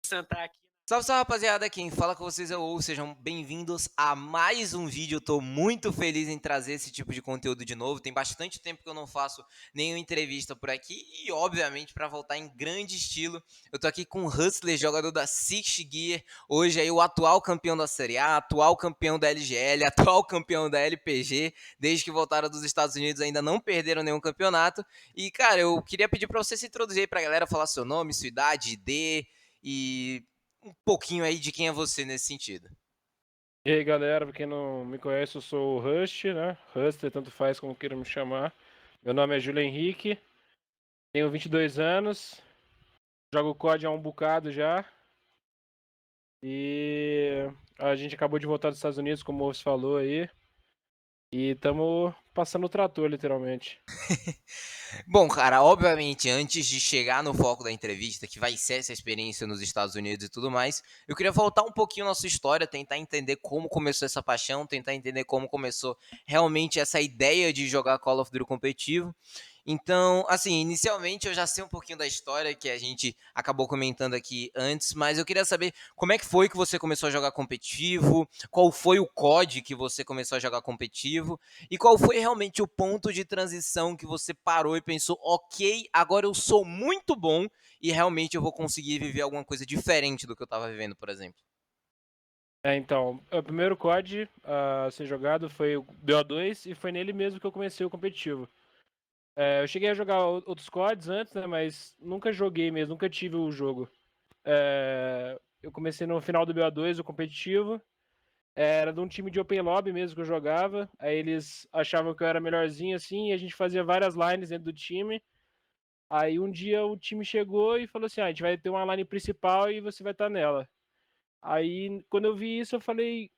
sentar aqui. Salve, salve, rapaziada, quem fala com vocês é o Ou, sejam bem-vindos a mais um vídeo. Eu tô muito feliz em trazer esse tipo de conteúdo de novo. Tem bastante tempo que eu não faço nenhuma entrevista por aqui e, obviamente, para voltar em grande estilo, eu tô aqui com o Hustler, jogador da Six Gear, hoje aí o atual campeão da Série A, atual campeão da LGL, atual campeão da LPG, desde que voltaram dos Estados Unidos ainda não perderam nenhum campeonato. E, cara, eu queria pedir para você se introduzir aí pra galera, falar seu nome, sua idade, ID e um pouquinho aí de quem é você nesse sentido. E aí, galera, pra quem não me conhece, eu sou o Rust, né? Ruster, tanto faz como queiram me chamar. Meu nome é Júlio Henrique, tenho 22 anos, jogo COD há um bocado já. E a gente acabou de voltar dos Estados Unidos, como você falou aí. E estamos passando o trator, literalmente. Bom, cara, obviamente, antes de chegar no foco da entrevista, que vai ser essa experiência nos Estados Unidos e tudo mais, eu queria voltar um pouquinho na sua história, tentar entender como começou essa paixão, tentar entender como começou realmente essa ideia de jogar Call of Duty competitivo. Então, assim, inicialmente eu já sei um pouquinho da história que a gente acabou comentando aqui antes, mas eu queria saber como é que foi que você começou a jogar competitivo, qual foi o COD que você começou a jogar competitivo e qual foi realmente o ponto de transição que você parou e pensou, ok, agora eu sou muito bom e realmente eu vou conseguir viver alguma coisa diferente do que eu estava vivendo, por exemplo. Então, o primeiro COD a ser jogado foi o BO2 e foi nele mesmo que eu comecei o competitivo. Eu cheguei a jogar outros CODs antes, né? Mas nunca joguei mesmo, nunca tive o jogo. Eu comecei no final do BO2, o competitivo. Era de um time de Open Lobby mesmo que eu jogava. Aí eles achavam que eu era melhorzinho assim, e a gente fazia várias lines dentro do time. Aí um dia o time chegou e falou assim: a gente vai ter uma line principal e você vai estar nela. Aí quando eu vi isso, eu falei: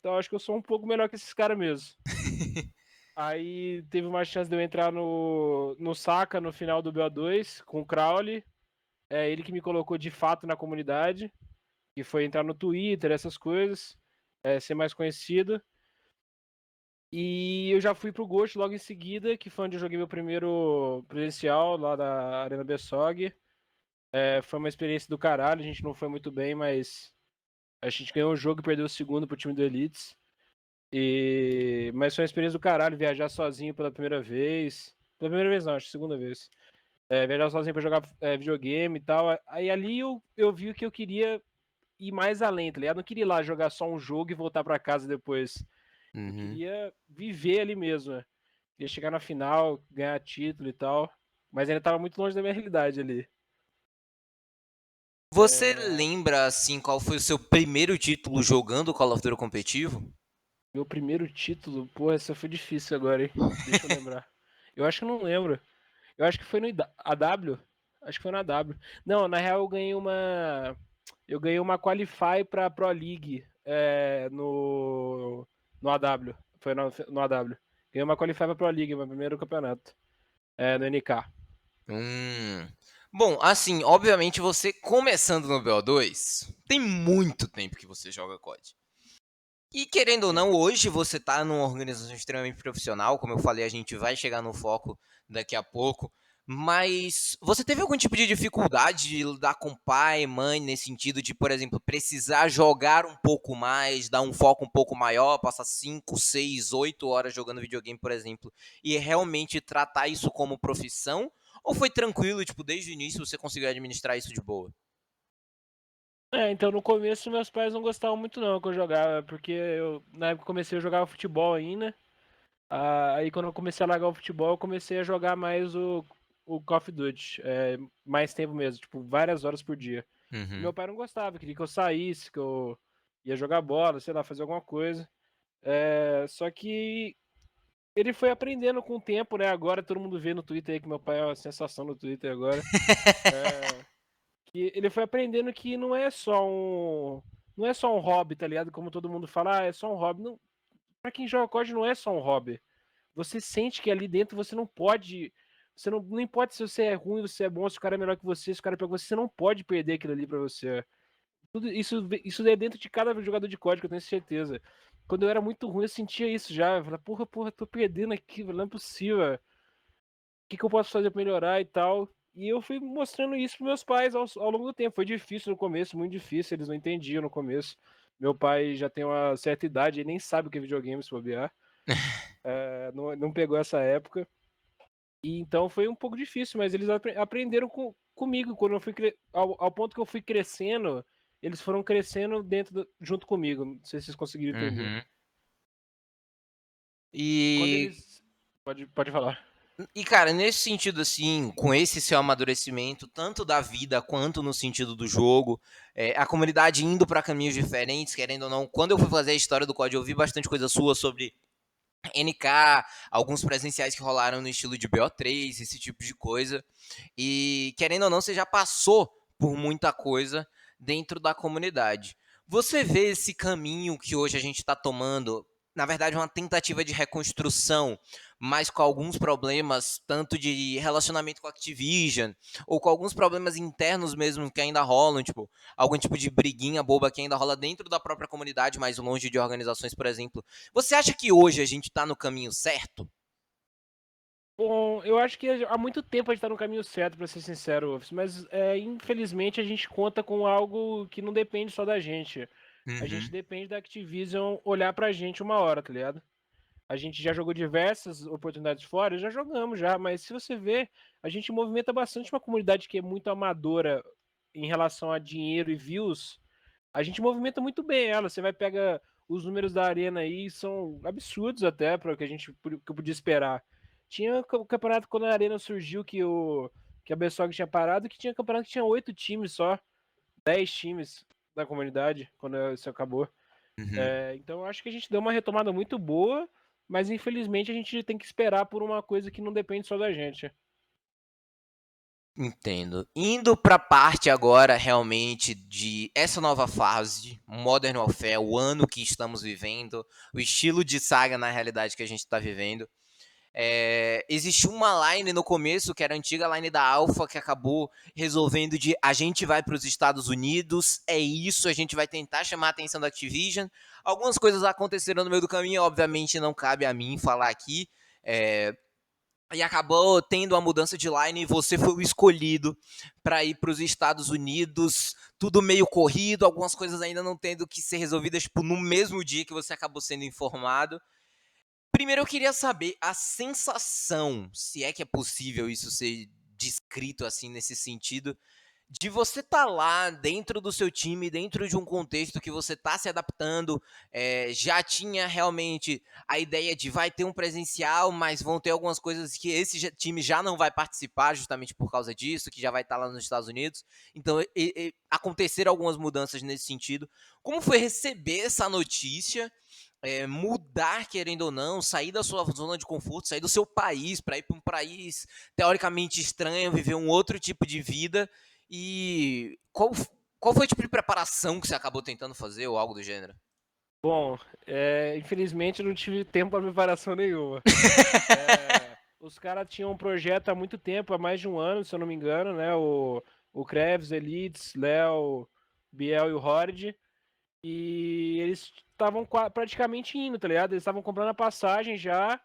eu acho que eu sou um pouco melhor que esses caras mesmo. Aí teve uma chance de eu entrar no Saka no final do BO2 com o Crowley. É ele que me colocou de fato na comunidade, que foi entrar no Twitter, essas coisas, ser mais conhecido. E eu já fui pro Ghost logo em seguida, que foi onde eu joguei meu primeiro presencial lá da Arena Bessog. Foi uma experiência do caralho, a gente não foi muito bem, mas a gente ganhou o jogo e perdeu o segundo pro time do Elites. Mas foi uma experiência do caralho, viajar sozinho pela primeira vez. Pela primeira vez não, acho que segunda vez. Viajar sozinho pra jogar videogame e tal. Aí ali eu vi que eu queria ir mais além, tá ligado? Eu não queria ir lá jogar só um jogo e voltar pra casa depois. Eu Uhum. queria viver ali mesmo, né? Queria chegar na final, ganhar título e tal. Mas ainda tava muito longe da minha realidade ali. Você lembra, assim, qual foi o seu primeiro título jogando Call of Duty competitivo? Meu primeiro título, pô, essa foi difícil agora, hein? Deixa eu lembrar. Eu acho que eu não lembro. Eu acho que foi no AW. Acho que foi na AW. Não, na real eu ganhei uma. Eu ganhei uma Qualify pra Pro League no AW. Foi no AW. Ganhei uma Qualify pra Pro League, meu primeiro campeonato. No NK. Hum. Bom, assim, obviamente você começando no BO2, tem muito tempo que você joga COD. E querendo ou não, hoje você tá numa organização extremamente profissional, como eu falei, a gente vai chegar no foco daqui a pouco. Mas você teve algum tipo de dificuldade de lidar com pai, mãe, nesse sentido de, por exemplo, precisar jogar um pouco mais, dar um foco um pouco maior, passar 5, 6, 8 horas jogando videogame, por exemplo, e realmente tratar isso como profissão? Ou foi tranquilo, tipo, desde o início você conseguiu administrar isso de boa? Então no começo meus pais não gostavam muito não que eu jogava, porque na época comecei a jogar futebol ainda. Aí quando eu comecei a largar o futebol, eu comecei a jogar mais o Call of Duty, mais tempo mesmo, tipo, várias horas por dia. E Uhum. meu pai não gostava, queria que eu saísse, que eu ia jogar bola, sei lá, fazer alguma coisa. Só que ele foi aprendendo com o tempo, né? Agora todo mundo vê no Twitter aí que meu pai é uma sensação no Twitter agora. Que ele foi aprendendo que não é só um hobby, tá ligado? Como todo mundo fala, é só um hobby. Não, pra quem joga COD não é só um hobby. Você sente que ali dentro você não pode. Você não importa se você é ruim, se é bom, se o cara é melhor que você, se o cara é pior que você, você não pode perder aquilo ali pra você. Tudo isso é dentro de cada jogador de código, eu tenho certeza. Quando eu era muito ruim, eu sentia isso já. Eu falava, porra, tô perdendo aqui, velho, não é possível. O que eu posso fazer pra melhorar e tal? E eu fui mostrando isso pros meus pais ao longo do tempo. Foi difícil no começo, muito difícil, eles não entendiam no começo. Meu pai já tem uma certa idade, ele nem sabe o que é videogame, se bobear. Não pegou essa época. E então foi um pouco difícil, mas eles aprenderam comigo. Quando eu fui ao ponto que eu fui crescendo, eles foram crescendo junto comigo. Não sei se vocês conseguiram entender. Uhum. Quando E, eles. Pode falar. cara, nesse sentido, assim, com esse seu amadurecimento, tanto da vida quanto no sentido do jogo, a comunidade indo para caminhos diferentes, querendo ou não, quando eu fui fazer a história do COD, eu vi bastante coisa sua sobre NK, alguns presenciais que rolaram no estilo de BO3, esse tipo de coisa. E, querendo ou não, você já passou por muita coisa dentro da comunidade. Você vê esse caminho que hoje a gente está tomando, na verdade, uma tentativa de reconstrução, mas com alguns problemas, tanto de relacionamento com a Activision, ou com alguns problemas internos mesmo que ainda rolam, tipo, algum tipo de briguinha boba que ainda rola dentro da própria comunidade, mas longe de organizações, por exemplo. Você acha que hoje a gente está no caminho certo? Bom, eu acho que há muito tempo a gente tá no caminho certo, pra ser sincero, Wolfs, mas infelizmente a gente conta com algo que não depende só da gente. A gente Uhum. depende da Activision olhar pra gente uma hora, tá ligado? A gente já jogou diversas oportunidades fora, já jogamos já, mas se você ver, a gente movimenta bastante uma comunidade que é muito amadora em relação a dinheiro e views. A gente movimenta muito bem ela. Você vai pegar os números da arena aí, são absurdos até para o que que eu podia esperar. Tinha o campeonato quando a arena surgiu que a Bessog tinha parado, que tinha campeonato que tinha 8 times só, 10 times da comunidade quando isso acabou. Uhum. Então eu acho que a gente deu uma retomada muito boa, mas infelizmente a gente tem que esperar por uma coisa que não depende só da gente. Entendo. Indo para a parte agora realmente de essa nova fase, Modern Warfare, o ano que estamos vivendo, o estilo de saga na realidade que a gente está vivendo. Existiu uma line no começo, que era a antiga line da Alpha, que acabou resolvendo de a gente vai para os Estados Unidos, é isso, a gente vai tentar chamar a atenção da Activision. Algumas coisas aconteceram no meio do caminho, obviamente não cabe a mim falar aqui. E acabou tendo a mudança de line e você foi o escolhido para ir para os Estados Unidos, tudo meio corrido, algumas coisas ainda não tendo que ser resolvidas tipo, no mesmo dia que você acabou sendo informado. Primeiro eu queria saber a sensação, se é que é possível isso ser descrito assim nesse sentido, de você estar lá dentro do seu time, dentro de um contexto que você está se adaptando, já tinha realmente a ideia de vai ter um presencial, mas vão ter algumas coisas que esse time já não vai participar justamente por causa disso, que já vai estar lá nos Estados Unidos. Então aconteceram algumas mudanças nesse sentido. Como foi receber essa notícia? Mudar, querendo ou não, sair da sua zona de conforto, sair do seu país para ir para um país teoricamente estranho, viver um outro tipo de vida. E qual foi o tipo de preparação que você acabou tentando fazer ou algo do gênero? Bom, infelizmente eu não tive tempo para preparação nenhuma. Os caras tinham um projeto há muito tempo, há mais de um ano, se eu não me engano, né? O Krebs, Elites, Léo, Biel e o Horde. E eles estavam praticamente indo, tá ligado? Eles estavam comprando a passagem já.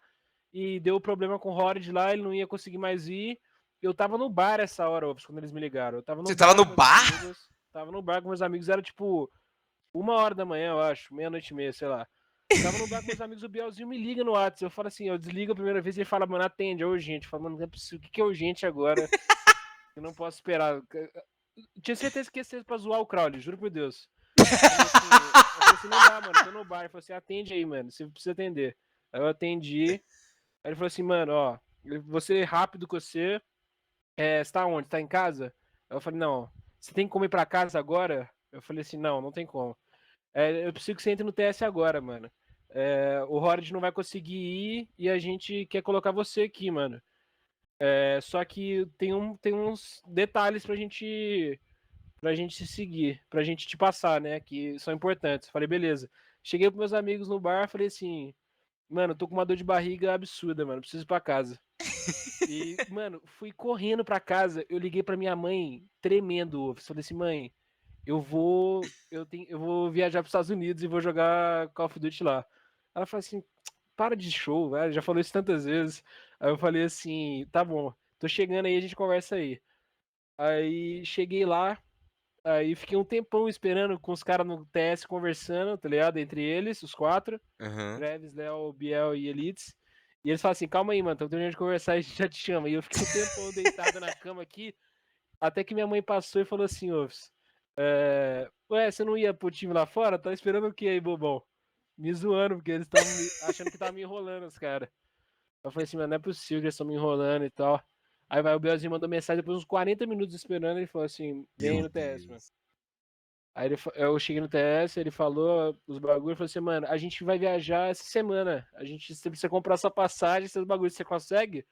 E deu problema com o Horde lá, ele não ia conseguir mais ir. Eu tava no bar essa hora, Ops, quando eles me ligaram. Eu tava no Você tava bar no com meus bar? amigos. Tava no bar com meus amigos, era tipo 1 hora da manhã, eu acho, meia-noite e meia, sei lá. Tava no bar com meus amigos, o Bielzinho me liga no WhatsApp. Eu falo assim, eu desligo a primeira vez e ele fala, mano, atende, é urgente. Eu falo, mano, não é possível, o que é urgente agora? Eu não posso esperar. Eu tinha certeza que ia ser pra zoar o Crowley, juro por Deus. Eu falei assim, não dá, mano, tô no bar. Ele falou assim, atende aí, mano, você precisa atender. Aí eu atendi, aí ele falou assim, mano, ó, você rápido com você, você tá onde? Tá em casa? Aí eu falei, não, você tem como ir pra casa agora? Eu falei assim, não, não tem como. Eu preciso que você entre no TS agora, mano. O Horde não vai conseguir ir e a gente quer colocar você aqui, mano. Só que tem uns detalhes pra gente se seguir, pra gente te passar, né? Que são importantes. Falei, beleza. Cheguei pros meus amigos no bar, falei assim, mano, tô com uma dor de barriga absurda, mano. Preciso ir pra casa. E, mano, fui correndo pra casa. Eu liguei pra minha mãe, tremendo. Falei assim, mãe, eu vou viajar pros Estados Unidos e vou jogar Call of Duty lá. Ela falou assim, para de show, velho. Já falou isso tantas vezes. Aí eu falei assim, tá bom, tô chegando aí, a gente conversa aí. Aí cheguei lá, aí fiquei um tempão esperando com os caras no TS conversando, tá ligado? Entre eles, os 4. Aham. Graves, Léo, Biel e Elites. E eles falam assim, calma aí, mano, estamos terminando de conversar e a gente já te chama. E eu fiquei um tempão deitado na cama aqui, até que minha mãe passou e falou assim, Ofs, ué, você não ia pro time lá fora? Tá esperando o que aí, bobão? Me zoando, porque eles estavam achando que tava me enrolando, os caras. Eu falei assim, mano, não é possível que eles estão me enrolando e tal. Aí vai o Bielzinho mandou mensagem depois de uns 40 minutos esperando, ele falou assim, vem aí Meu no TS, mano. Deus. Aí eu cheguei no TS, ele falou os bagulhos, falou assim, mano, a gente vai viajar essa semana. Você precisa comprar sua passagem, esses bagulhos você consegue?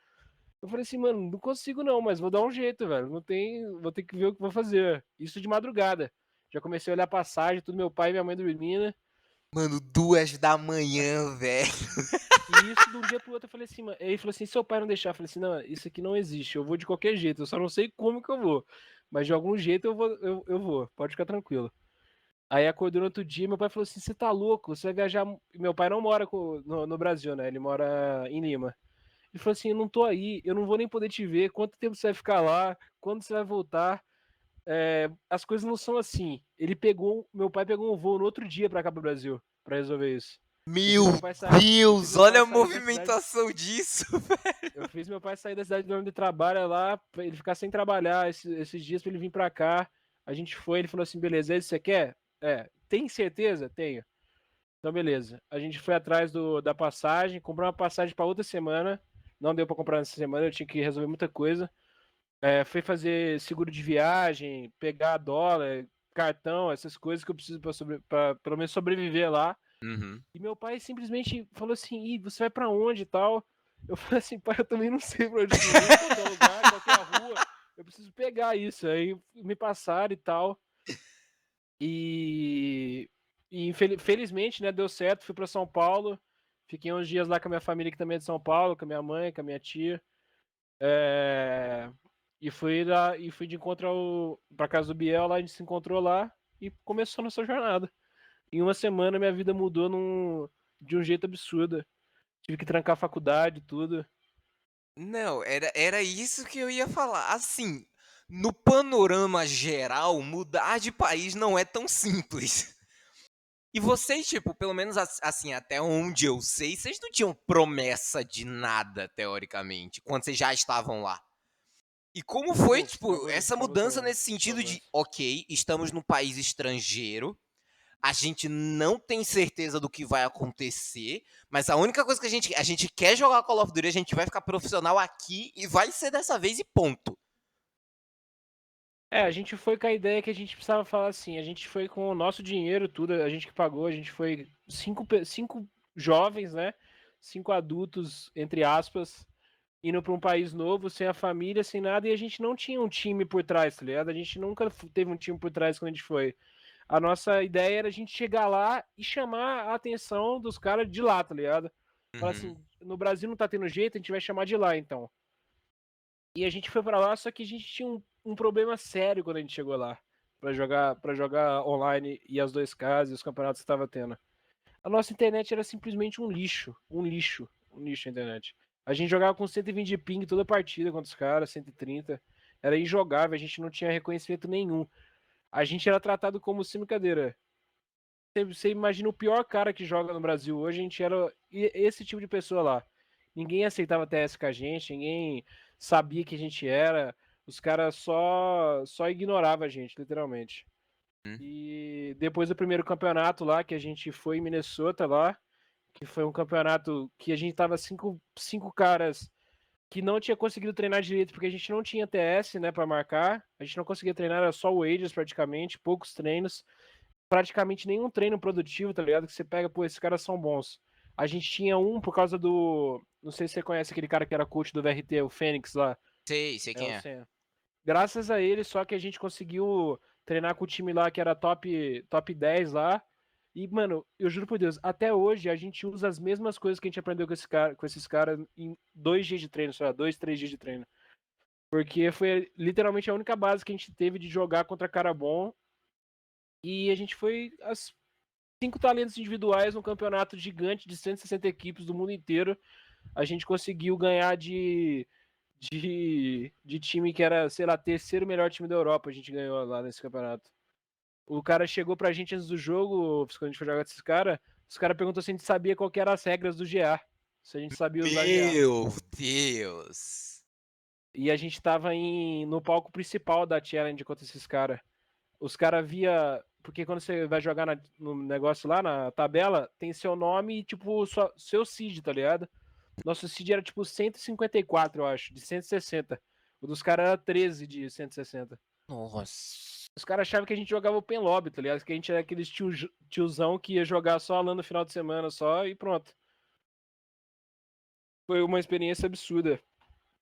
Eu falei assim, mano, não consigo não, mas vou dar um jeito, velho. Não tem, vou ter que ver o que vou fazer. Isso de madrugada. Já comecei a olhar passagem, tudo meu pai e minha mãe dormindo. Mano, 2 da manhã, velho. E isso de um dia pro outro eu falei assim, mano. Ele falou assim, seu pai não deixar. Eu falei assim, não, isso aqui não existe. Eu vou de qualquer jeito. Eu só não sei como que eu vou. Mas de algum jeito eu vou. Pode ficar tranquilo. Aí acordou no outro dia, meu pai falou assim: você tá louco? Você vai viajar. Meu pai não mora no Brasil, né? Ele mora em Lima. Ele falou assim: eu não tô aí, eu não vou nem poder te ver. Quanto tempo você vai ficar lá? Quando você vai voltar? As coisas não são assim. Meu pai pegou um voo no outro dia pra cá pro Brasil, pra resolver isso. Eu fiz meu Meu pai sair, eu fiz Deus, meu pai olha a sair da cidade. movimentação disso. Eu fiz meu pai sair da cidade de onde ele trabalha lá, pra ele ficar sem trabalhar esses dias pra ele vir pra cá. A gente foi, ele falou assim: beleza, é isso que você quer? Tem certeza? Tenho. Então, beleza. A gente foi atrás da passagem, comprou uma passagem para outra semana. Não deu para comprar nessa semana, eu tinha que resolver muita coisa. Foi fazer seguro de viagem, pegar dólar, cartão, essas coisas que eu preciso para pelo menos sobreviver lá. Uhum. E meu pai simplesmente falou assim: Ih, você vai para onde e tal? Eu falei assim: pai, eu também não sei para onde eu vou, qualquer lugar, qualquer rua. Eu preciso pegar isso. Aí me passaram e tal. E, felizmente, né, deu certo. Fui para São Paulo. Fiquei uns dias lá com a minha família, que também é de São Paulo, com a minha mãe, com a minha tia. É, e fui de encontro para casa do Biel, lá a gente se encontrou lá e começou a nossa jornada. Em uma semana minha vida mudou de um jeito absurdo. Tive que trancar a faculdade, tudo. Não, era isso que eu ia falar. Assim, no panorama geral, mudar de país não é tão simples. E vocês, tipo, pelo menos assim, até onde eu sei, vocês não tinham promessa de nada, teoricamente, quando vocês já estavam lá. E como foi, Putz, tipo, essa por favor, mudança também. nesse sentido de, Promessa. ok, estamos num país estrangeiro, a gente não tem certeza do que vai acontecer, mas a única coisa que a gente quer jogar Call of Duty, a gente vai ficar profissional aqui e vai ser dessa vez e ponto. A gente foi com a ideia que a gente precisava falar assim, a gente foi com o nosso dinheiro, tudo, a gente que pagou, a gente foi cinco jovens, né? 5 adultos, entre aspas, indo para um país novo, sem a família, sem nada, e a gente não tinha um time por trás, tá ligado? A gente nunca teve um time por trás quando a gente foi. A nossa ideia era a gente chegar lá e chamar a atenção dos caras de lá, tá ligado? Falar Uhum. assim, no Brasil não tá tendo jeito, a gente vai chamar de lá, então. E a gente foi para lá, só que a gente tinha um problema sério quando a gente chegou lá para jogar online e as 2Ks e os campeonatos que estava tendo. A nossa internet era simplesmente um lixo, um lixo a internet. A gente jogava com 120 de ping toda partida contra os caras, 130. Era injogável, a gente não tinha reconhecimento nenhum. A gente era tratado como sem brincadeira. Você imagina o pior cara que joga no Brasil hoje, a gente era esse tipo de pessoa lá. Ninguém aceitava TS com a gente, ninguém sabia que a gente era. Os caras só ignoravam a gente, literalmente. Uhum. E depois do primeiro campeonato lá, que a gente foi em Minnesota lá, que foi um campeonato que a gente tava cinco caras que não tinha conseguido treinar direito, porque a gente não tinha TS, né, pra marcar. A gente não conseguia treinar, era só o Ages praticamente, poucos treinos praticamente nenhum treino produtivo, tá ligado? Que você pega, pô, esses caras são bons. A gente tinha um por causa do. Não sei se você conhece aquele cara que era coach do VRT, o Fênix lá. Sei É quem o é. Senna. Graças a ele, só que a gente conseguiu treinar com o time lá que era top 10 lá. E, mano, eu juro por Deus, até hoje a gente usa as mesmas coisas que a gente aprendeu com esses caras em 2 dias de treino, sei lá, 2, 3 dias de treino. Porque foi literalmente a única base que a gente teve de jogar contra cara bom. E a gente foi as 5 talentos individuais num campeonato gigante de 160 equipes do mundo inteiro. A gente conseguiu ganhar de time que era, sei lá, terceiro melhor time da Europa, a gente ganhou lá nesse campeonato. O cara chegou pra gente antes do jogo, quando a gente foi jogar com esses caras, os caras perguntou se a gente sabia qual que eram as regras do GA. Se a gente sabia usar GA. Meu Deus! E a gente tava no palco principal da challenge contra esses caras. Os caras via. Porque quando você vai jogar no negócio lá, na tabela, tem seu nome e, tipo, seu seed, tá ligado? Nosso seed era, tipo, 154, eu acho, de 160. O dos caras era 13 de 160. Nossa. Os caras achavam que a gente jogava Open Lobby, tá ligado? Que a gente era aqueles tiozão que ia jogar só lá no final de semana só e pronto. Foi uma experiência absurda.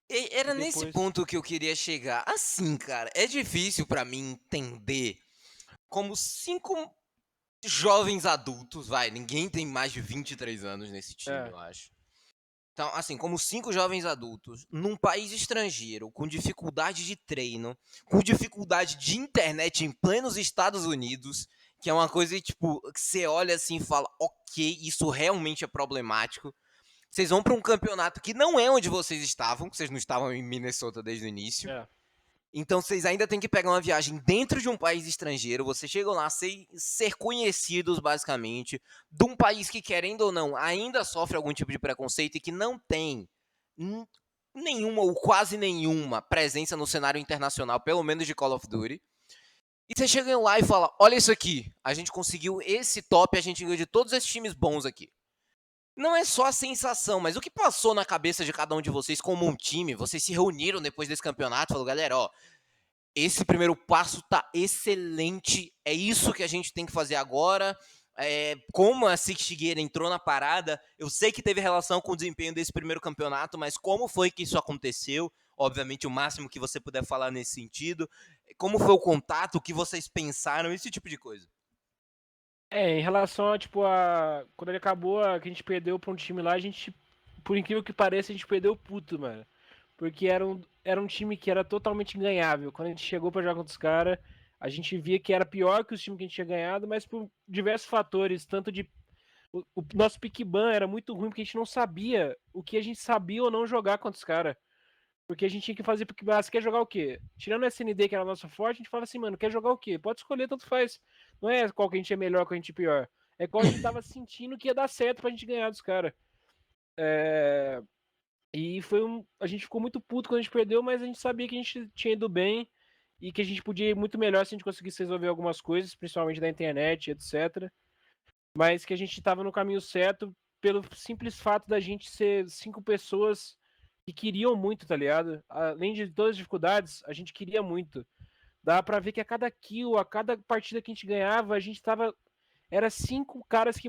E Era nesse depois. ponto que eu queria chegar. Assim, cara, é difícil pra mim entender como 5 jovens adultos, vai, ninguém tem mais de 23 anos nesse time, É, eu acho. Então, assim, como 5 jovens adultos, num país estrangeiro, com dificuldade de treino, com dificuldade de internet em plenos Estados Unidos, que é uma coisa, tipo, que você olha assim e fala, ok, isso realmente é problemático. Vocês vão para um campeonato que não é onde vocês estavam, que vocês não estavam em Minnesota desde o início. é. Então vocês ainda têm que pegar uma viagem dentro de um país estrangeiro. Vocês chegam lá sem ser conhecidos, basicamente, de um país que, querendo ou não, ainda sofre algum tipo de preconceito e que não tem nenhuma ou quase nenhuma presença no cenário internacional, pelo menos de Call of Duty. E vocês chegam lá e falam: olha isso aqui, a gente conseguiu esse top, a gente ganhou de todos esses times bons aqui. Não é só a sensação, mas o que passou na cabeça de cada um de vocês como um time? Vocês se reuniram depois desse campeonato e falaram, galera, ó, esse primeiro passo tá excelente, é isso que a gente tem que fazer agora. Como a Six Figueira entrou na parada, eu sei que teve relação com o desempenho desse primeiro campeonato, mas como foi que isso aconteceu? Obviamente, o máximo que você puder falar nesse sentido. Como foi o contato, o que vocês pensaram, esse tipo de coisa. Em relação a, tipo, quando ele acabou, que a gente perdeu pra um time lá, a gente, por incrível que pareça, a gente perdeu puto, mano. Porque era um time que era totalmente ganhável. Quando a gente chegou pra jogar contra os caras, a gente via que era pior que os times que a gente tinha ganhado, mas por diversos fatores, tanto de. O nosso pick ban era muito ruim porque a gente não sabia o que a gente sabia ou não jogar contra os caras. Porque a gente tinha que fazer porque você quer jogar o quê? Tirando o SND, que era o nosso forte, a gente fala assim, mano, quer jogar o quê? Pode escolher, tanto faz. Não é qual que a gente é melhor, qual que a gente é pior. É qual a gente tava sentindo que ia dar certo pra gente ganhar dos caras. É... E a gente ficou muito puto quando a gente perdeu, mas a gente sabia que a gente tinha ido bem e que a gente podia ir muito melhor se a gente conseguisse resolver algumas coisas, principalmente da internet, etc. Mas que a gente tava no caminho certo pelo simples fato da gente ser 5 pessoas que queriam muito, tá ligado? Além de todas as dificuldades, a gente queria muito. Dá pra ver que a cada kill, a cada partida que a gente ganhava, a gente tava. Era 5 caras que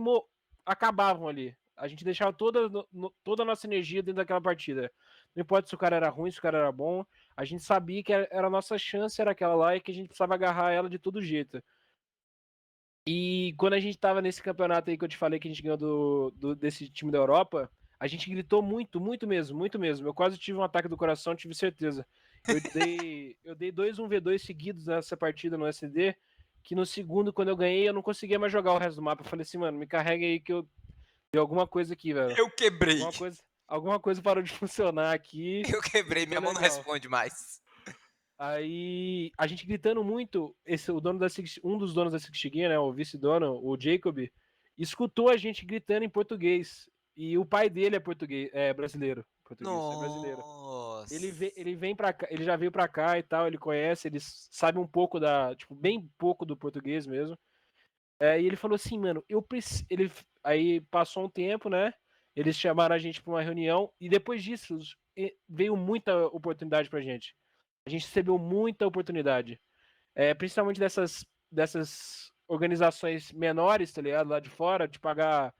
acabavam ali. A gente deixava toda a nossa energia dentro daquela partida. Não importa se o cara era ruim, se o cara era bom. A gente sabia que era a nossa chance, era aquela lá, e que a gente precisava agarrar ela de todo jeito. E quando a gente tava nesse campeonato aí que eu te falei que a gente ganhou desse time da Europa, a gente gritou muito, muito mesmo, muito mesmo. Eu quase tive um ataque do coração, tive certeza. Eu dei 2 1v2 seguidos nessa partida no SD, que no segundo, quando eu ganhei, eu não conseguia mais jogar o resto do mapa. Eu falei assim, mano, me carrega aí que eu dei alguma coisa aqui, velho. Eu quebrei. Alguma coisa parou de funcionar aqui Eu e quebrei, não minha deu mão não legal. responde mais. Aí a gente gritando muito, um dos donos da Six Gear, né, o vice-dono, o Jacob, escutou a gente gritando em português. E o pai dele é português, é brasileiro, português, é brasileiro. Nossa. Ele vem para cá, ele já veio pra cá e tal, ele conhece, ele sabe um pouco tipo, bem pouco do português mesmo. E ele falou assim, mano, eu preciso, aí passou um tempo, né? Eles chamaram a gente pra uma reunião e depois disso veio muita oportunidade pra gente. A gente recebeu muita oportunidade. Principalmente dessas organizações menores, tá ligado? Lá de fora, de pagar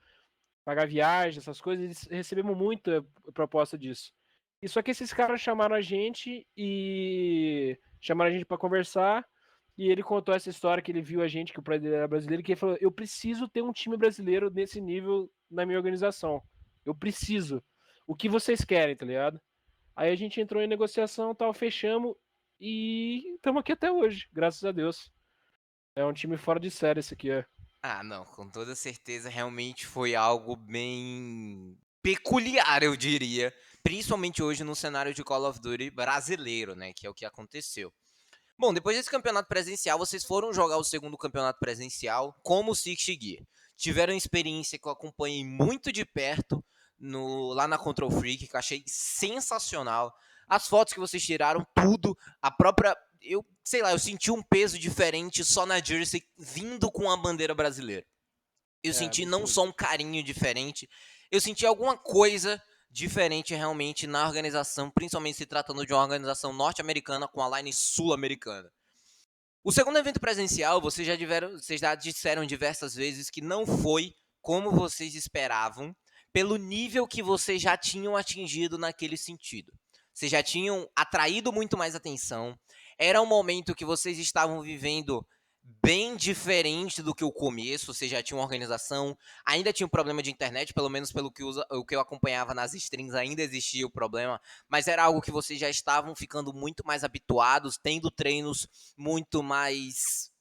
viagem, essas coisas, eles recebemos muita proposta disso. E só que esses caras chamaram a gente para conversar. E ele contou essa história que ele viu a gente, que o pai dele era brasileiro, que ele falou: eu preciso ter um time brasileiro nesse nível na minha organização. Eu preciso. O que vocês querem, tá ligado? Aí a gente entrou em negociação, tal, fechamos e estamos aqui até hoje, graças a Deus. É um time fora de série esse aqui, é. Ah, não, com toda certeza realmente foi algo bem peculiar, eu diria. principalmente hoje no cenário de Call of Duty brasileiro, né, que é o que aconteceu. Bom, depois desse campeonato presencial, vocês foram jogar o segundo campeonato presencial como Six Gear. Tiveram experiência que eu acompanhei muito de perto lá na Control Freak, que eu achei sensacional. As fotos que vocês tiraram, tudo, a própria. Eu sei lá, eu senti um peso diferente só na Jersey vindo com a bandeira brasileira. Eu senti não Absurdo. só um carinho diferente, eu senti alguma coisa diferente realmente na organização, principalmente se tratando de uma organização norte-americana com a line sul-americana. O segundo evento presencial, vocês já disseram diversas vezes que não foi como vocês esperavam, pelo nível que vocês já tinham atingido naquele sentido. Vocês já tinham atraído muito mais atenção. Era um momento que vocês estavam vivendo bem diferente do que o começo, vocês já tinham organização, ainda tinha um problema de internet, pelo menos pelo que eu acompanhava nas streams, ainda existia o problema, mas era algo que vocês já estavam ficando muito mais habituados, tendo treinos muito mais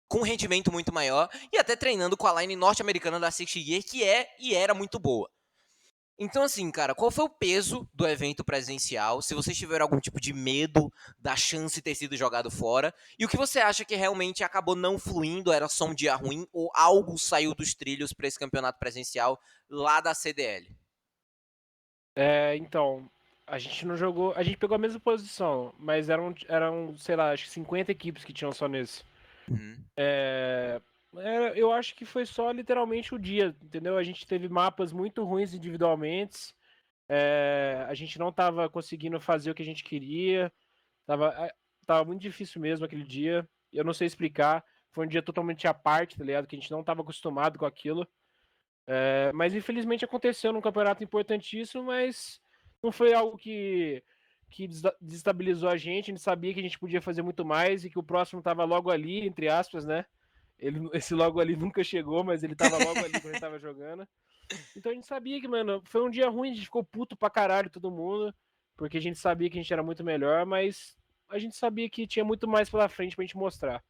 com rendimento muito maior e até treinando com a line norte-americana da Six Gear, que é e era muito boa. Então, assim, cara, qual foi o peso do evento presencial? Se vocês tiveram algum tipo de medo da chance ter sido jogado fora? E o que você acha que realmente acabou não fluindo? Era só um dia ruim? Ou algo saiu dos trilhos para esse campeonato presencial lá da CDL? Então, a gente não jogou. A gente pegou a mesma posição, mas eram, sei lá, acho que 50 equipes que tinham só nesse. Uhum. Eu acho que foi só literalmente o dia, entendeu? A gente teve mapas muito ruins individualmente. A gente não tava conseguindo fazer o que a gente queria. Tava muito difícil mesmo aquele dia. Eu não sei explicar. Foi um dia totalmente à parte, tá ligado? Que a gente não tava acostumado com aquilo. Mas infelizmente aconteceu num campeonato importantíssimo, mas não foi algo que desestabilizou a gente. A gente sabia que a gente podia fazer muito mais e que o próximo tava logo ali, entre aspas, né? Esse logo ali nunca chegou, mas ele tava logo ali quando a gente tava jogando. Então a gente sabia que, mano, foi um dia ruim, a gente ficou puto pra caralho todo mundo, porque a gente sabia que a gente era muito melhor, mas a gente sabia que tinha muito mais pela frente pra gente mostrar.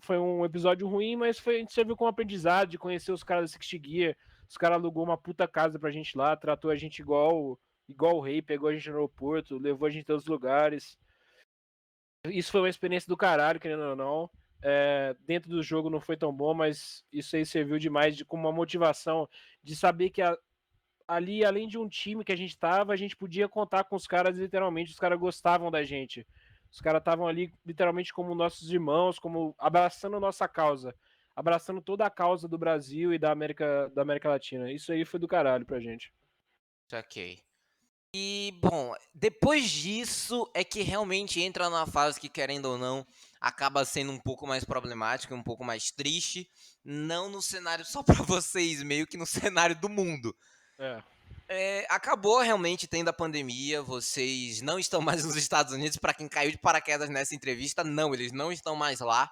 Foi um episódio ruim, mas a gente serviu como aprendizado de conhecer os caras da Six Gear. Os caras alugou uma puta casa pra gente lá, tratou a gente igual o rei, pegou a gente no aeroporto, levou a gente em todos os lugares. Isso foi uma experiência do caralho, querendo ou não. Dentro do jogo não foi tão bom, mas isso aí serviu demais como uma motivação de saber que ali, além de um time que a gente tava, a gente podia contar com os caras literalmente, os caras gostavam da gente. Os caras estavam ali literalmente como nossos irmãos, como abraçando nossa causa, abraçando toda a causa do Brasil e da América Latina. Isso aí foi do caralho pra gente. Ok. E, bom, depois disso é que realmente entra numa fase que, querendo ou não, acaba sendo um pouco mais problemática, um pouco mais triste. Não no cenário só para vocês, meio que no cenário do mundo. É. Acabou realmente tendo a pandemia, vocês não estão mais nos Estados Unidos. Para quem caiu de paraquedas nessa entrevista, não, eles não estão mais lá.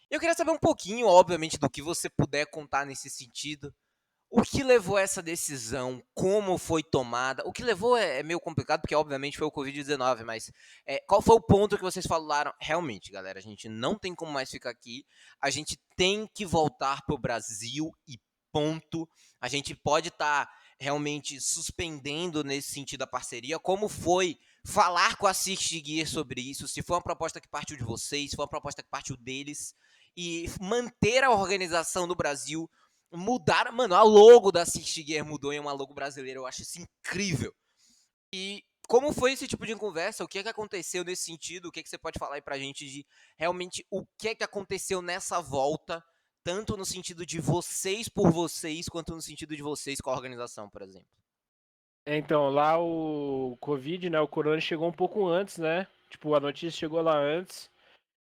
Eu queria saber um pouquinho, obviamente, do que você puder contar nesse sentido. O que levou a essa decisão? Como foi tomada? O que levou é meio complicado, porque obviamente foi o Covid-19, mas qual foi o ponto que vocês falaram? Realmente, galera, a gente não tem como mais ficar aqui, a gente tem que voltar para o Brasil e ponto. A gente pode estar realmente suspendendo nesse sentido a parceria. Como foi falar com a Six Gear sobre isso? Se foi uma proposta que partiu de vocês, se foi uma proposta que partiu deles, e manter a organização do Brasil. Mudaram, mano, a logo da Six Gear mudou em uma logo brasileira, eu acho isso incrível. E como foi esse tipo de conversa? O que é que aconteceu nesse sentido? O que é que você pode falar aí pra gente de realmente o que é que aconteceu nessa volta, tanto no sentido de vocês por vocês, quanto no sentido de vocês com a organização, por exemplo? Então, lá o Covid, né, o Corona chegou um pouco antes, né? Tipo, a notícia chegou lá antes.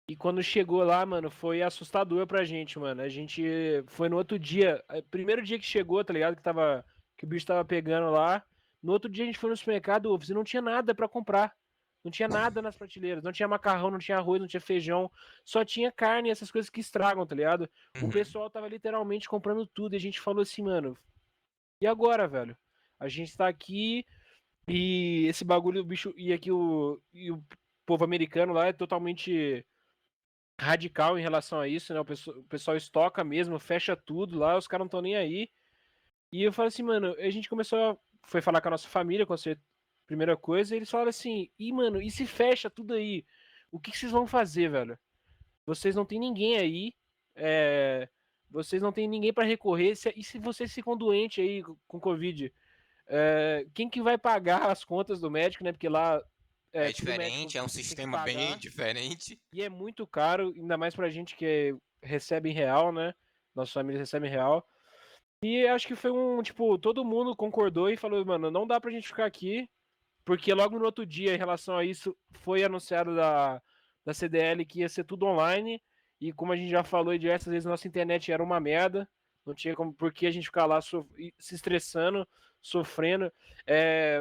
E quando chegou lá, mano, foi assustador pra gente, mano. A gente foi no outro dia, primeiro dia que chegou, tá ligado? Que o bicho tava pegando lá. No outro dia a gente foi no supermercado, e não tinha nada pra comprar. Não tinha nada nas prateleiras. Não tinha macarrão, não tinha arroz, não tinha feijão. Só tinha carne e essas coisas que estragam, tá ligado? O Uhum. pessoal tava literalmente comprando tudo. E a gente falou assim, mano, e agora, velho? A gente tá aqui e esse bagulho, o bicho. E o povo americano lá é totalmente radical em relação a isso, né? O pessoal estoca mesmo, fecha tudo lá, os caras não estão nem aí. E eu falo assim, mano, a gente começou a foi falar com a nossa família, com a primeira coisa, e eles falaram assim, mano, e se fecha tudo aí? O que vocês vão fazer, velho? Vocês não tem ninguém aí, vocês não tem ninguém para recorrer, e se vocês ficam doentes aí com Covid? Quem que vai pagar as contas do médico, né? Porque lá É tudo médico diferente, é um tem que sistema bem pagar. diferente. E é muito caro, ainda mais pra gente que recebe em real, né? Nossa família recebe em real. E acho que foi tipo, todo mundo concordou e falou, mano, não dá pra gente ficar aqui, porque logo no outro dia, em relação a isso, foi anunciado da CDL que ia ser tudo online. E como a gente já falou diversas vezes, nossa internet era uma merda. Não tinha como, por que a gente ficar lá se estressando, sofrendo.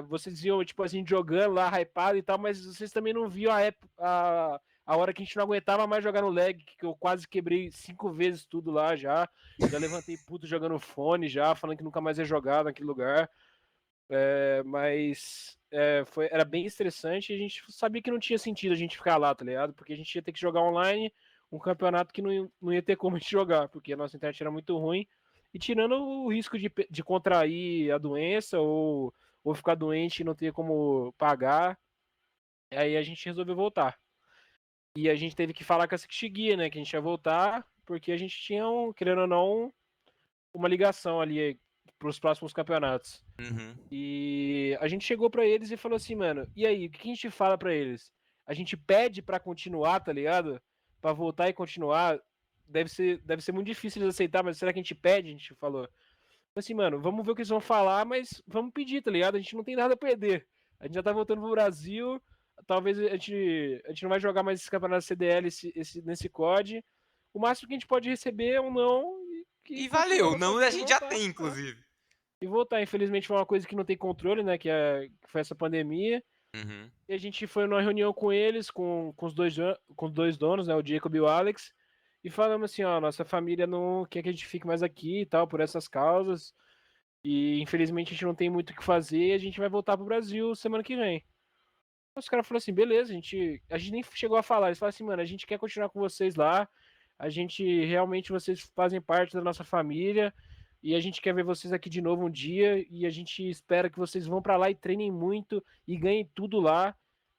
Vocês viam, tipo, a gente jogando lá, hypado e tal, mas vocês também não viam a hora que a gente não aguentava mais jogar no lag, que eu quase quebrei 5 vezes tudo lá já. Já levantei puto jogando fone já, falando que nunca mais ia jogar naquele lugar. Mas era bem estressante e a gente sabia que não tinha sentido a gente ficar lá, tá ligado? Porque a gente ia ter que jogar online um campeonato que não ia ter como a gente jogar, porque a nossa internet era muito ruim. E tirando o risco de contrair a doença ou ficar doente e não ter como pagar, aí a gente resolveu voltar. E a gente teve que falar com a Sekishigi, né? Que a gente ia voltar, porque a gente tinha, querendo ou não, uma ligação ali para os próximos campeonatos. Uhum. E a gente chegou pra eles e falou assim, mano, e aí, o que a gente fala pra eles? A gente pede pra continuar, tá ligado? Pra voltar e continuar. Deve ser muito difícil eles aceitar, mas será que a gente pede? A gente falou. Assim, mano, vamos ver o que eles vão falar, mas vamos pedir, tá ligado? A gente não tem nada a perder. A gente já tá voltando pro Brasil. Talvez a gente não vai jogar mais esse campeonato CDL nesse COD. O máximo que a gente pode receber é um não e E continuar valeu, nossa não a vida e gente já voltar. tem, inclusive. E voltar. Infelizmente foi uma coisa que não tem controle, né? Que foi essa pandemia. Uhum. E a gente foi numa reunião com eles, com os dois donos, né? O Jacob e o Alex. E falamos assim, ó, nossa família não quer que a gente fique mais aqui e tal, por essas causas. E infelizmente a gente não tem muito o que fazer, a gente vai voltar pro Brasil semana que vem. Os caras falaram assim, beleza, a gente nem chegou a falar, eles falaram assim, mano, a gente quer continuar com vocês lá, a gente realmente, vocês fazem parte da nossa família, e a gente quer ver vocês aqui de novo um dia, e a gente espera que vocês vão para lá e treinem muito, e ganhem tudo lá,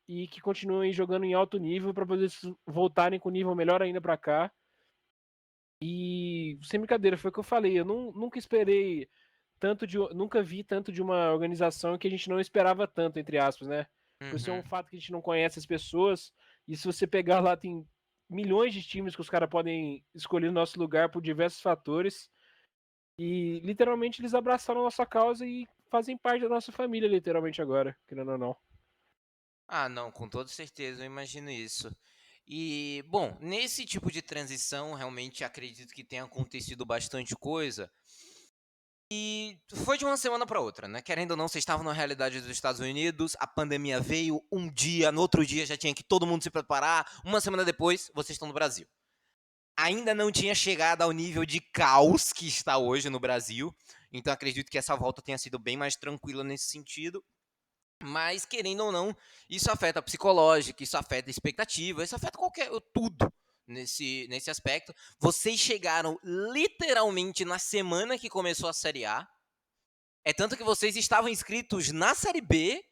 e que continuem jogando em alto nível para poder voltarem com nível melhor ainda para cá. E sem brincadeira, foi o que eu falei, eu nunca esperei nunca vi tanto de uma organização que a gente não esperava tanto, entre aspas, né? Por ser um Uhum. fato que a gente não conhece as pessoas, e se você pegar lá, tem milhões de times que os caras podem escolher no nosso lugar por diversos fatores. E literalmente eles abraçaram a nossa causa e fazem parte da nossa família, literalmente agora, querendo ou não. Ah, não, com toda certeza, eu imagino isso. E, bom, nesse tipo de transição, realmente acredito que tenha acontecido bastante coisa. E foi de uma semana para outra, né? Querendo ou não, vocês estavam na realidade dos Estados Unidos, a pandemia veio um dia, no outro dia já tinha que todo mundo se preparar, uma semana depois, vocês estão no Brasil. Ainda não tinha chegado ao nível de caos que está hoje no Brasil, então acredito que essa volta tenha sido bem mais tranquila nesse sentido. Mas, querendo ou não, isso afeta a psicológica, isso afeta a expectativa, isso afeta tudo nesse aspecto. Vocês chegaram literalmente na semana que começou a Série A. É tanto que vocês estavam inscritos na Série B,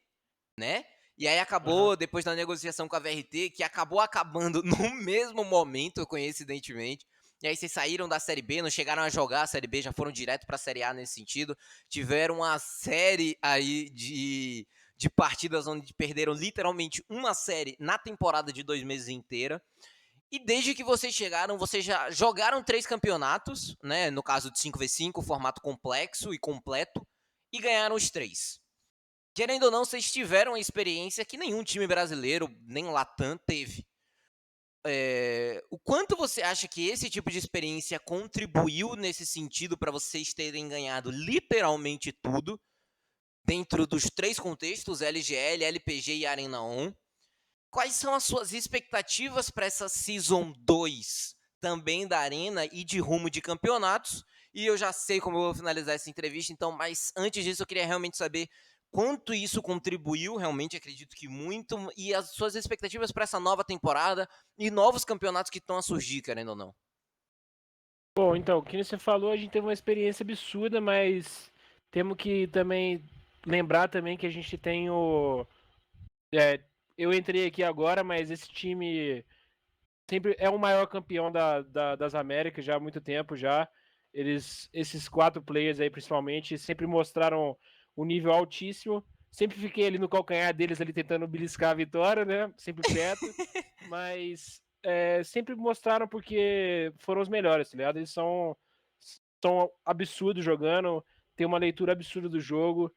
né? E aí Aham. acabou, depois da negociação com a VRT, que acabou acabando no mesmo momento, coincidentemente. E aí vocês saíram da Série B, não chegaram a jogar a Série B, já foram direto para a Série A nesse sentido. Tiveram uma série aí de partidas onde perderam literalmente uma série na temporada de 2 meses inteira. E desde que vocês chegaram, vocês já jogaram 3 campeonatos, né? No caso de 5v5, formato complexo e completo, e ganharam os 3. Querendo ou não, vocês tiveram a experiência que nenhum time brasileiro, nem Latam, teve. O quanto você acha que esse tipo de experiência contribuiu nesse sentido para vocês terem ganhado literalmente tudo, dentro dos 3 contextos, LGL, LPG e Arena On? Quais são as suas expectativas para essa Season 2, também da Arena e de rumo de campeonatos? E eu já sei como eu vou finalizar essa entrevista, então, mas antes disso eu queria realmente saber quanto isso contribuiu, realmente acredito que muito, e as suas expectativas para essa nova temporada e novos campeonatos que estão a surgir, querendo ou não. Bom, então, o que você falou, a gente teve uma experiência absurda, mas temos que também lembrar também que a gente tem o. É, eu entrei aqui agora, mas esse time sempre é o maior campeão das Américas já há muito tempo já. Esses 4 players aí, principalmente, sempre mostraram um nível altíssimo. Sempre fiquei ali no calcanhar deles, ali tentando beliscar a vitória, né? Sempre perto. Mas sempre mostraram porque foram os melhores, tá ligado? Eles são absurdos jogando, tem uma leitura absurda do jogo.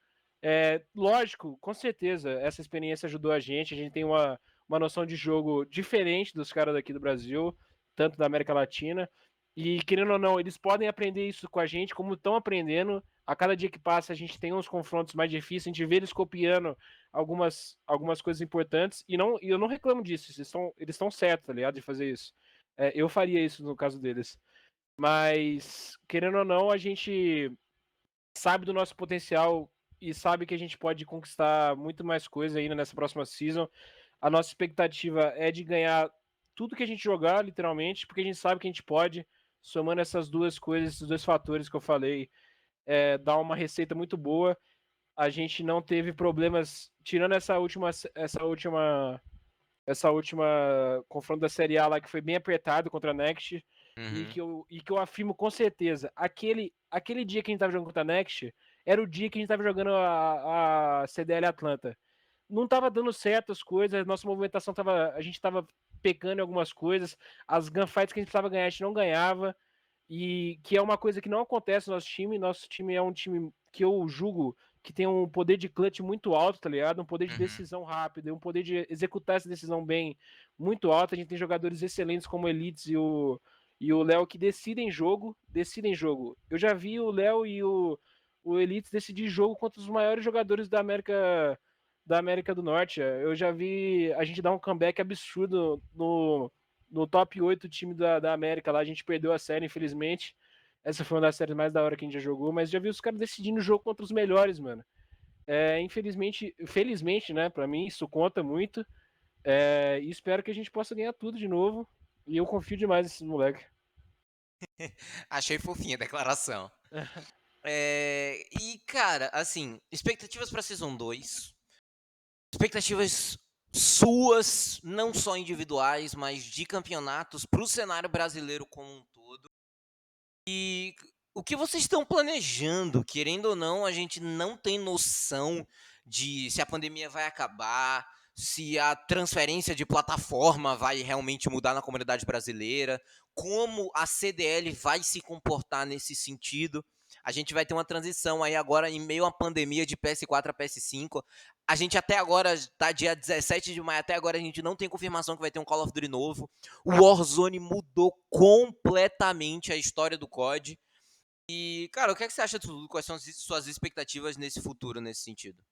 Lógico, com certeza, essa experiência ajudou a gente tem uma noção de jogo diferente dos caras daqui do Brasil, tanto da América Latina. E querendo ou não, eles podem aprender isso com a gente, como estão aprendendo. A cada dia que passa, a gente tem uns confrontos mais difíceis, a gente vê eles copiando algumas coisas importantes. E eu não reclamo disso, eles estão certos, tá ligado? De fazer isso. Eu faria isso no caso deles. Mas, querendo ou não, a gente sabe do nosso potencial e sabe que a gente pode conquistar muito mais coisa ainda nessa próxima season. A nossa expectativa é de ganhar tudo que a gente jogar, literalmente, porque a gente sabe que a gente pode, somando essas duas coisas, esses dois fatores que eu falei, dar uma receita muito boa. A gente não teve problemas, tirando essa última confronto da Série A lá que foi bem apertado contra a Next Uhum. e que eu afirmo com certeza, aquele dia que a gente tava jogando contra a Next era o dia que a gente tava jogando a CDL Atlanta. Não tava dando certo as coisas, nossa movimentação a gente tava pecando em algumas coisas, as gunfights que a gente precisava ganhar, a gente não ganhava, e que é uma coisa que não acontece no nosso time é um time que eu julgo que tem um poder de clutch muito alto, tá ligado? Um poder de Uhum. decisão rápido, um poder de executar essa decisão bem muito alto. A gente tem jogadores excelentes como o Elites e o Léo que decidem jogo. Eu já vi o Léo o Elites decidir jogo contra os maiores jogadores da América do Norte. Eu já vi a gente dar um comeback absurdo no top 8 time da América lá. A gente perdeu a série, infelizmente. Essa foi uma das séries mais da hora que a gente já jogou, mas já vi os caras decidindo o jogo contra os melhores, mano. Felizmente, né, pra mim, isso conta muito. E espero que a gente possa ganhar tudo de novo. E eu confio demais nesses moleques. Achei fofinha a declaração. E, cara, assim, expectativas pra Season 2. Expectativas suas, não só individuais, mas de campeonatos pro cenário brasileiro como um todo. E o que vocês estão planejando? Querendo ou não, a gente não tem noção de se a pandemia vai acabar, se a transferência de plataforma vai realmente mudar na comunidade brasileira, como a CDL vai se comportar nesse sentido. A gente vai ter uma transição aí agora em meio à pandemia de PS4 a PS5. A gente até agora, tá dia 17 de maio, até agora a gente não tem confirmação que vai ter um Call of Duty novo. O Warzone mudou completamente a história do COD. E, cara, o que, é que você acha de tudo? Quais são as suas expectativas nesse futuro, nesse sentido?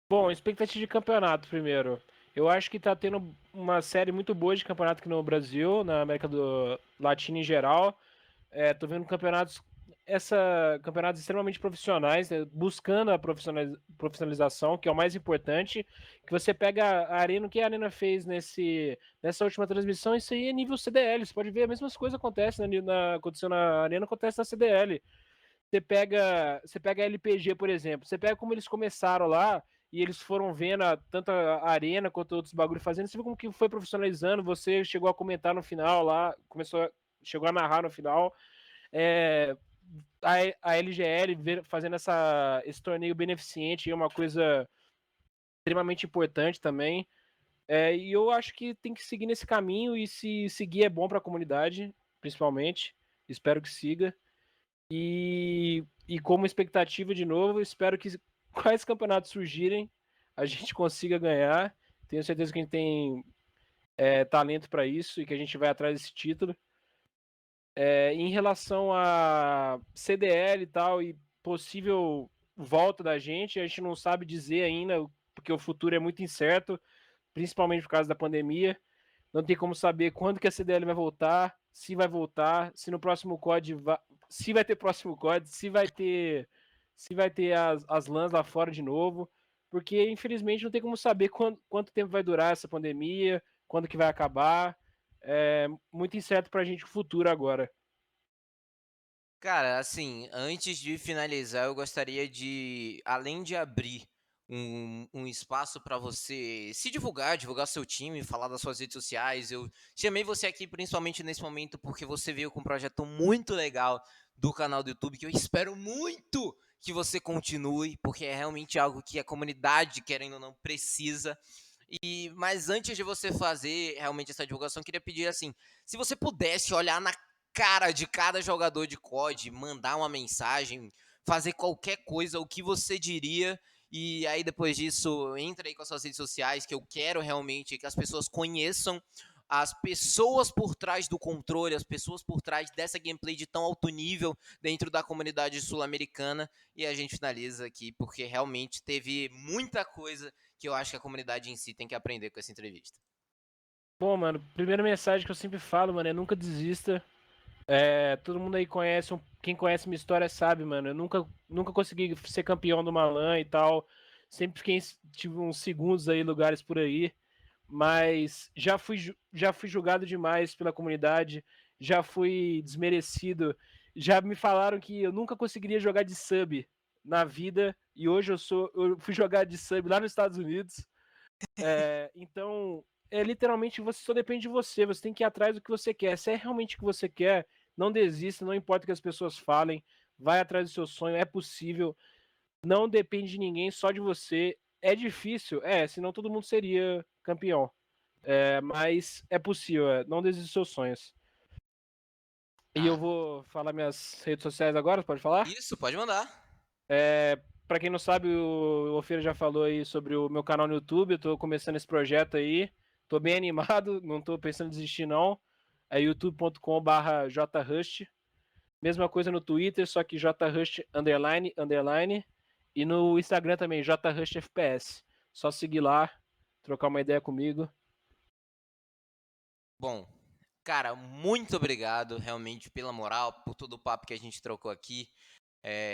Bom, expectativa de campeonato primeiro. Eu acho que tá tendo uma série muito boa de campeonato aqui no Brasil, na América do Latina em geral. Tô vendo campeonatos extremamente profissionais, né, buscando a profissionalização, que é o mais importante. Que você pega a Arena, o que a Arena fez nessa última transmissão, isso aí é nível CDL. Você pode ver, a mesma coisa acontece aconteceu na Arena, acontece na CDL. Você pega a LPG, por exemplo. Você pega como eles começaram lá e eles foram vendo tanto a arena quanto outros bagulho fazendo. Você viu como que foi profissionalizando. Você chegou a comentar no final lá, chegou a narrar no final. É, a LGL fazendo esse torneio beneficente é uma coisa extremamente importante também. E eu acho que tem que seguir nesse caminho e se seguir é bom para a comunidade, principalmente. Espero que siga. E como expectativa de novo, espero que quais campeonatos surgirem, a gente consiga ganhar. Tenho certeza que a gente tem talento para isso e que a gente vai atrás desse título. Em relação a CDL e tal, e possível volta da gente, a gente não sabe dizer ainda, porque o futuro é muito incerto, principalmente por causa da pandemia. Não tem como saber quando que a CDL vai voltar, se no próximo COD se vai ter próximo COD, se vai ter as LANs lá fora de novo, porque infelizmente não tem como saber quanto tempo vai durar essa pandemia, quando que vai acabar. É muito incerto pra gente o futuro agora. Cara, assim, antes de finalizar, eu gostaria de, além de abrir um espaço para você se divulgar, divulgar seu time, falar das suas redes sociais. Eu chamei você aqui principalmente nesse momento porque você veio com um projeto muito legal do canal do YouTube, que eu espero muito que você continue, porque é realmente algo que a comunidade, querendo ou não, precisa. Mas antes de você fazer realmente essa divulgação, eu queria pedir assim, se você pudesse olhar na cara de cada jogador de COD, mandar uma mensagem, fazer qualquer coisa, o que você diria? E aí depois disso, entra aí com as suas redes sociais, que eu quero realmente que as pessoas conheçam as pessoas por trás do controle, as pessoas por trás dessa gameplay de tão alto nível dentro da comunidade sul-americana. E a gente finaliza aqui, porque realmente teve muita coisa que eu acho que a comunidade em si tem que aprender com essa entrevista. Bom, mano, primeira mensagem que eu sempre falo, mano, é nunca desista. Todo mundo aí conhece, quem conhece minha história sabe, mano. Eu nunca consegui ser campeão do Malan e tal. Sempre fiquei, tive uns segundos aí, lugares por aí. Mas já fui julgado demais pela comunidade, já fui desmerecido. Já me falaram que eu nunca conseguiria jogar de sub na vida. E hoje eu fui jogar de sub lá nos Estados Unidos. Então, literalmente você só depende de você. Você tem que ir atrás do que você quer. Se é realmente o que você quer, não desista, não importa o que as pessoas falem. Vai atrás do seu sonho, é possível. Não depende de ninguém, só de você. É difícil, senão todo mundo seria campeão. Mas é possível, não desista dos seus sonhos. E eu Ah, vou falar minhas redes sociais agora, pode falar? isso, pode mandar. Pra quem não sabe, o Ofeira já falou aí sobre o meu canal no YouTube. Eu tô começando esse projeto aí. Tô bem animado, não tô pensando em desistir, não. É youtube.com/jrush. Mesma coisa no Twitter, só que jrush underline, underline. E no Instagram também, jrushfps. Só seguir lá, trocar uma ideia comigo. Bom, cara, muito obrigado realmente pela moral, por todo o papo que a gente trocou aqui.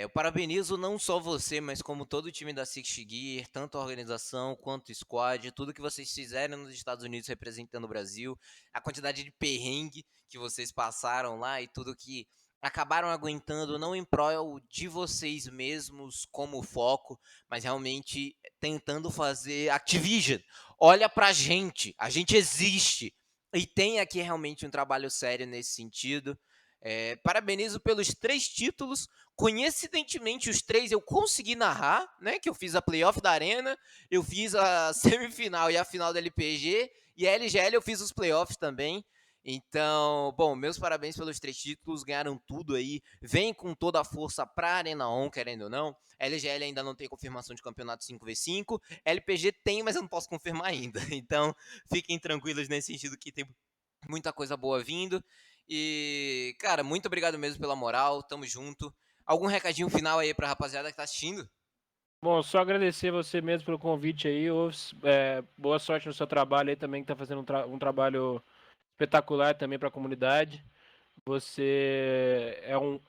Eu parabenizo não só você, mas como todo o time da Six Gear, tanto a organização quanto o squad, tudo que vocês fizeram nos Estados Unidos representando o Brasil, a quantidade de perrengue que vocês passaram lá e tudo que acabaram aguentando, não em prol de vocês mesmos como foco, mas realmente tentando fazer Activision. Olha pra gente, a gente existe e tem aqui realmente um trabalho sério nesse sentido. Parabenizo pelos 3 títulos. Coincidentemente, os 3 eu consegui narrar, né? Que eu fiz a playoff da Arena, eu fiz a semifinal e a final da LPG, e a LGL eu fiz os playoffs também. Então, bom, meus parabéns pelos 3 títulos, ganharam tudo aí. Vem com toda a força pra Arena On, querendo ou não. A LGL ainda não tem confirmação de campeonato 5v5. LPG tem, mas eu não posso confirmar ainda. Então, fiquem tranquilos nesse sentido que tem muita coisa boa vindo. E, cara, muito obrigado mesmo pela moral, tamo junto. Algum recadinho final aí pra rapaziada que tá assistindo? Bom, só agradecer você mesmo pelo convite aí, Ofs. Boa sorte no seu trabalho aí também, que tá fazendo um trabalho espetacular também para a comunidade. Você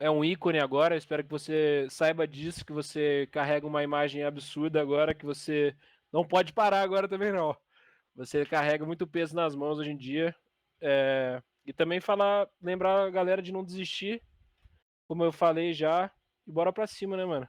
é um ícone agora, eu espero que você saiba disso, que você carrega uma imagem absurda agora, que você não pode parar agora também não. Você carrega muito peso nas mãos hoje em dia. E também lembrar a galera de não desistir, como eu falei já, e bora pra cima, né, mano?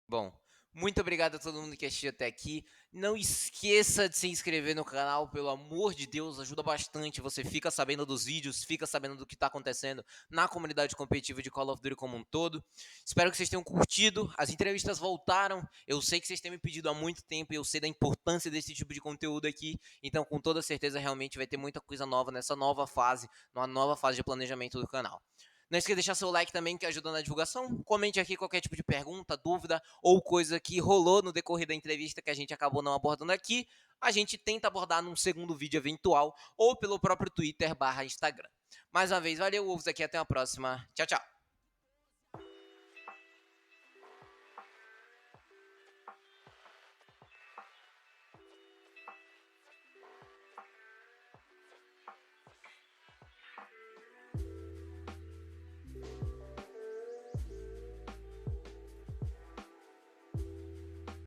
Bom, muito obrigado a todo mundo que assistiu até aqui. Não esqueça de se inscrever no canal, pelo amor de Deus, ajuda bastante. Você fica sabendo dos vídeos, fica sabendo do que está acontecendo na comunidade competitiva de Call of Duty como um todo. Espero que vocês tenham curtido. As entrevistas voltaram. Eu sei que vocês têm me pedido há muito tempo e eu sei da importância desse tipo de conteúdo aqui. Então, com toda certeza, realmente vai ter muita coisa nova nessa nova fase, numa nova fase de planejamento do canal. Não esqueça de deixar seu like também, que ajuda na divulgação. Comente aqui qualquer tipo de pergunta, dúvida ou coisa que rolou no decorrer da entrevista que a gente acabou não abordando aqui. A gente tenta abordar num segundo vídeo eventual ou pelo próprio Twitter/Instagram. Mais uma vez, valeu, Wolves aqui, até a próxima. Tchau, tchau.